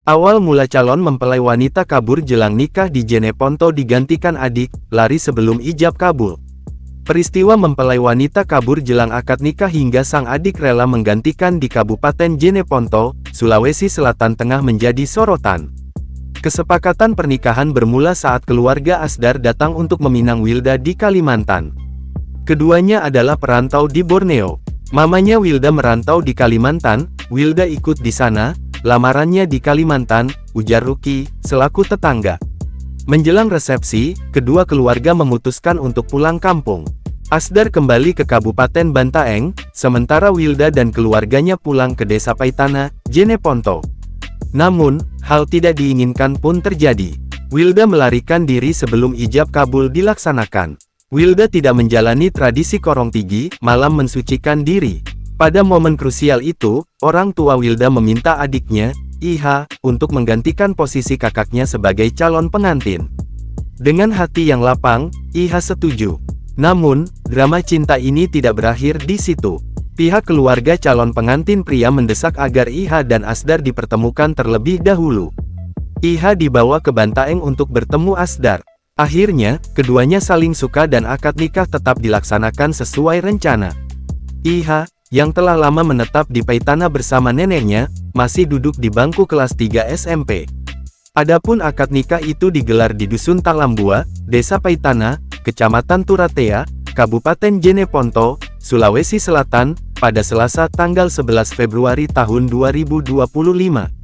Awal mula calon mempelai wanita kabur jelang nikah di Jeneponto digantikan adik, lari sebelum ijab kabul. Peristiwa mempelai wanita kabur jelang akad nikah hingga sang adik rela menggantikan di Kabupaten Jeneponto, Sulawesi Selatan Tengah menjadi sorotan. Kesepakatan pernikahan bermula saat keluarga Asdar datang untuk meminang Wilda di Kalimantan. Keduanya adalah perantau di Borneo. Mamanya Wilda merantau di Kalimantan, Wilda ikut di sana. Lamarannya di Kalimantan, ujar Ruki, selaku tetangga. Menjelang resepsi, kedua keluarga memutuskan untuk pulang kampung. Asdar kembali ke Kabupaten Bantaeng, sementara Wilda dan keluarganya pulang ke Desa Paitana, Jeneponto. Namun, hal tidak diinginkan pun terjadi. Wilda melarikan diri sebelum ijab kabul dilaksanakan. Wilda tidak menjalani tradisi korong tigi, malam mensucikan diri. Pada momen krusial itu, orang tua Wilda meminta adiknya, Iha, untuk menggantikan posisi kakaknya sebagai calon pengantin. Dengan hati yang lapang, Iha setuju. Namun, drama cinta ini tidak berakhir di situ. Pihak keluarga calon pengantin pria mendesak agar Iha dan Asdar dipertemukan terlebih dahulu. Iha dibawa ke Bantaeng untuk bertemu Asdar. Akhirnya, keduanya saling suka dan akad nikah tetap dilaksanakan sesuai rencana. Iha, yang telah lama menetap di Paitana bersama neneknya, masih duduk di bangku kelas 3 SMP. Adapun akad nikah itu digelar di Dusun Talambua, Desa Paitana, Kecamatan Turatea, Kabupaten Jeneponto, Sulawesi Selatan, pada Selasa tanggal 11 Februari tahun 2025.